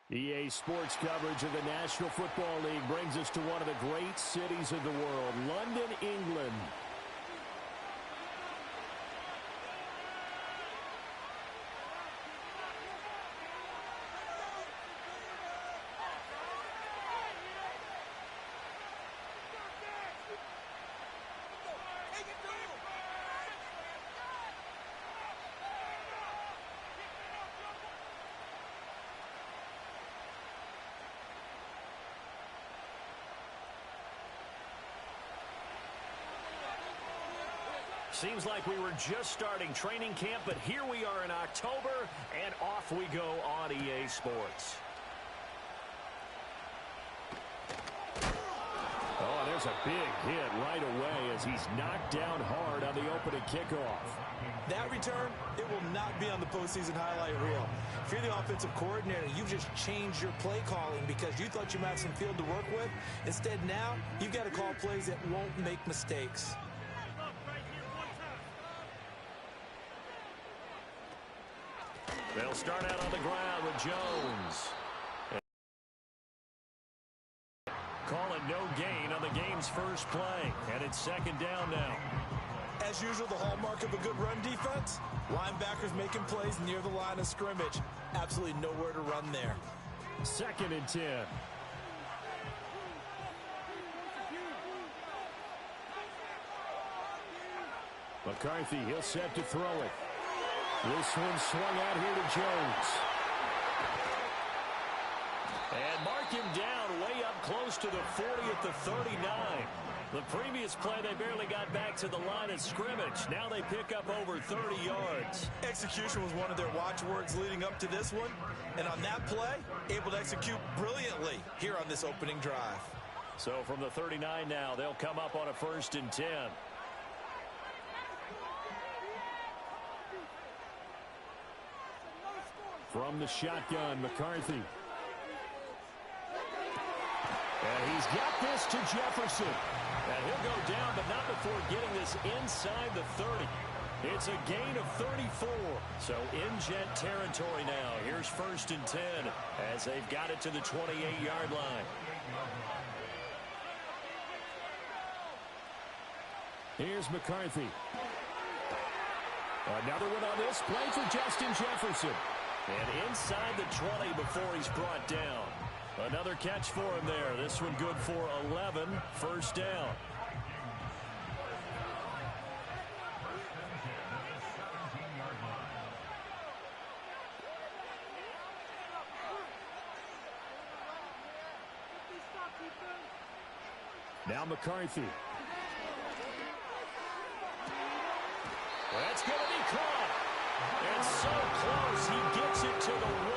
EA Sports coverage of the National Football League brings us to one of the great cities of the world, London, England. Seems like we were just starting training camp, but here we are in October, and off we go on EA Sports. Oh, there's a big hit right away as he's knocked down hard on the opening kickoff. That return, it will not be on the postseason highlight reel. If you're the offensive coordinator, you've just changed your play calling because you thought you might have some field to work with. Instead, now, you've got to call plays that won't make mistakes. They'll start out on the ground with Jones. Call it no gain on the game's first play, and it's second down now. As usual, the hallmark of a good run defense, linebackers making plays near the line of scrimmage. Absolutely nowhere to run there. 2nd and 10. McCarthy, he'll set to throw it. This one swung out here to Jones. And mark him down way up close to the 40 at the 39. The previous play, they barely got back to the line of scrimmage. Now they pick up over 30 yards. Execution was one of their watchwords leading up to this one. And on that play, able to execute brilliantly here on this opening drive. So from the 39 now, they'll come up on a 1st and 10. From the shotgun, McCarthy. And he's got this to Jefferson. And he'll go down, but not before getting this inside the 30. It's a gain of 34. So in Jet territory now. Here's 1st and 10 as they've got it to the 28-yard line. Here's McCarthy. Another one on this play for Justin Jefferson. And inside the 20 before he's brought down. Another catch for him there. This one good for 11. 1st down. Now McCarthy. That's going to be caught. It's so close. He gets it to the 1.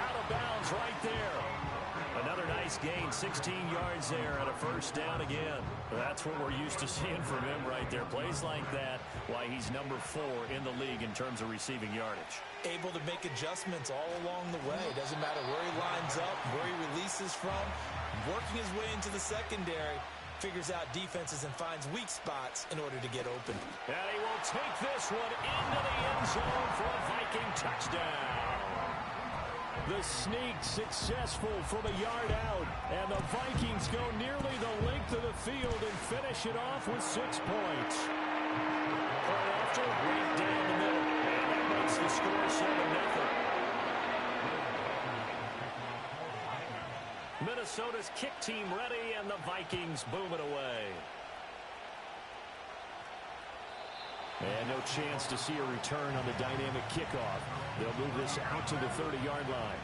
Out of bounds right there. Another nice gain, 16 yards there at a 1st down again. That's what we're used to seeing from him right there. Plays like that, why he's number 4 in the league in terms of receiving yardage. Able to make adjustments all along the way. Doesn't matter where he lines up, where he releases from. Working his way into the secondary. Figures out defenses and finds weak spots in order to get open. And he will take this one into the end zone for a Viking touchdown. The sneak successful from a yard out. And the Vikings go nearly the length of the field and finish it off with 6 points. Right after, right down the middle. And that makes the score 7-0. Minnesota's kick team ready, and the Vikings boom it away. And no chance to see a return on the dynamic kickoff. They'll move this out to the 30-yard line.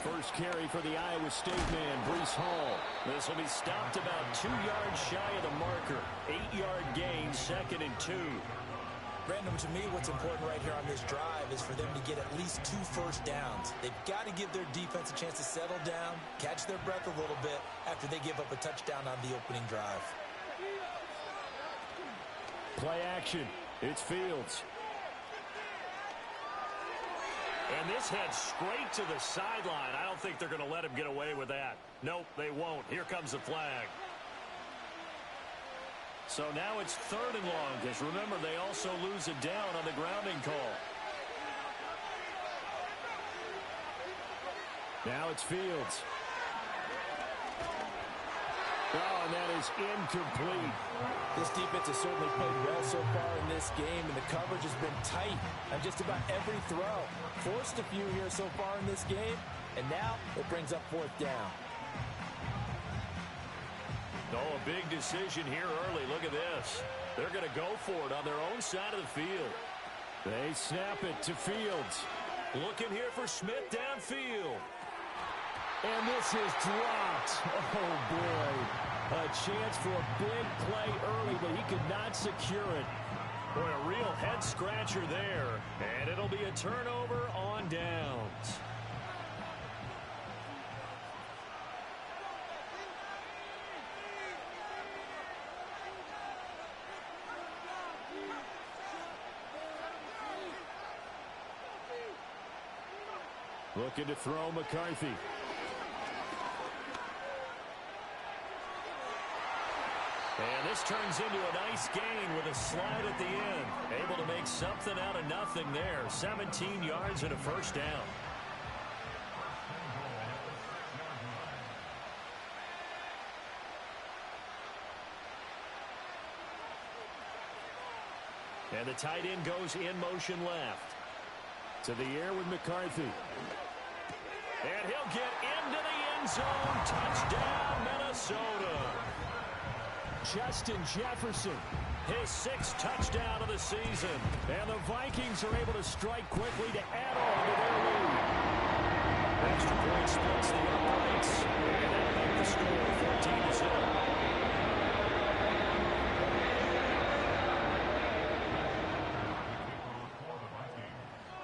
First carry for the Iowa State man, Breece Hall. This will be stopped about 2 yards shy of the marker. 8-yard gain, 2nd and 2. Brandon, to me, what's important right here on this drive is for them to get at least 2 first downs. They've got to give their defense a chance to settle down, catch their breath a little bit after they give up a touchdown on the opening drive. Play action. It's Fields. And this heads straight to the sideline. I don't think they're going to let him get away with that. Nope, they won't. Here comes the flag. So now it's 3rd and long, because remember, they also lose it down on the grounding call. Now it's Fields. Oh, and that is incomplete. This defense has certainly played well so far in this game, and the coverage has been tight on just about every throw. Forced a few here so far in this game, and now it brings up 4th down. Oh, a big decision here early. Look at this. They're going to go for it on their own side of the field. They snap it to Fields. Looking here for Smith downfield. And this is dropped. Oh, boy. A chance for a big play early, but he could not secure it. Boy, a real head-scratcher there. And it'll be a turnover on downs. Looking to throw McCarthy. And this turns into a nice gain with a slide at the end. Able to make something out of nothing there. 17 yards and a 1st down. And the tight end goes in motion left. To the air with McCarthy. And he'll get into the end zone. Touchdown, Minnesota. Justin Jefferson, his 6th touchdown of the season. And the Vikings are able to strike quickly to add on to their lead. Extra point splits the uprights. And that'll make the score 14-7.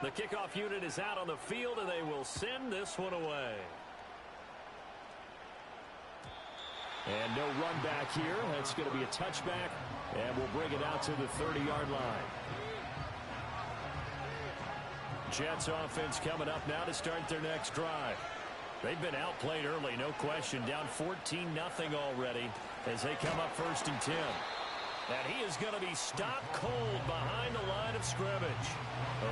The kickoff unit is out on the field, and they will send this one away. And no run back here. That's going to be a touchback, and we'll bring it out to the 30-yard line. Jets offense coming up now to start their next drive. They've been outplayed early, no question. Down 14-0 already as they come up 1st and 10. And he is going to be stopped cold behind the line of scrimmage.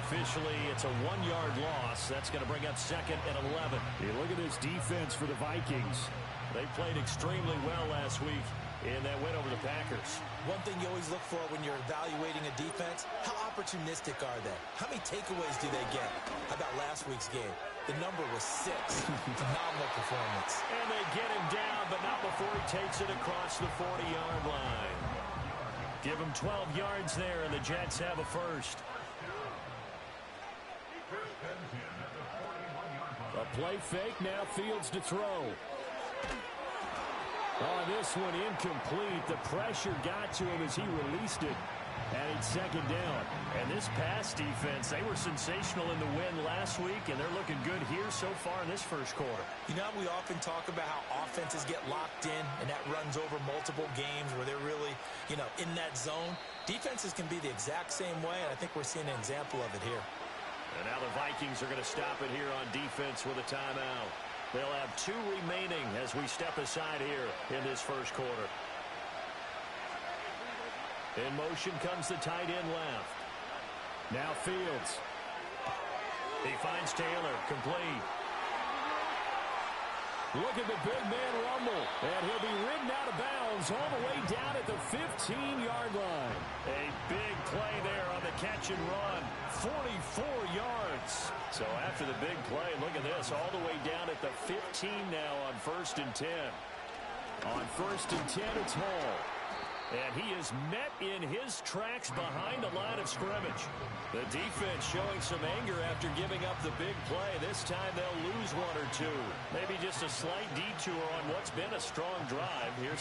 Officially, it's a 1-yard loss. That's going to bring up 2nd and 11. Hey, look at this defense for the Vikings. They played extremely well last week in that win over the Packers. One thing you always look for when you're evaluating a defense, how opportunistic are they? How many takeaways do they get? How about last week's game? The number was 6. Phenomenal performance. And they get him down, but not before he takes it across the 40-yard line. Give him 12 yards there, and the Jets have a 1st. A play fake, now Fields to throw. Oh, this one incomplete. The pressure got to him as he released it. And it's 2nd down. And this pass defense, they were sensational in the win last week, and they're looking good here so far in this 1st quarter. You know, we often talk about how offenses get locked in, and that runs over multiple games where they're really, in that zone. Defenses can be the exact same way, and I think we're seeing an example of it here. And now the Vikings are going to stop it here on defense with a timeout. They'll have 2 remaining as we step aside here in this 1st quarter. In motion comes the tight end left. Now Fields. He finds Taylor, complete. Look at the big man rumble. And he'll be ridden out of bounds all the way down at the 15-yard line. A big play there on the catch and run. 44 yards. So after the big play, look at this. All the way down at the 15 now on 1st and 10. On 1st and 10, it's Hall. And he is met in his tracks behind the line of scrimmage. The defense showing some anger after giving up the big play. This time they'll lose 1 or 2. Maybe just a slight detour on what's been a strong drive. Here's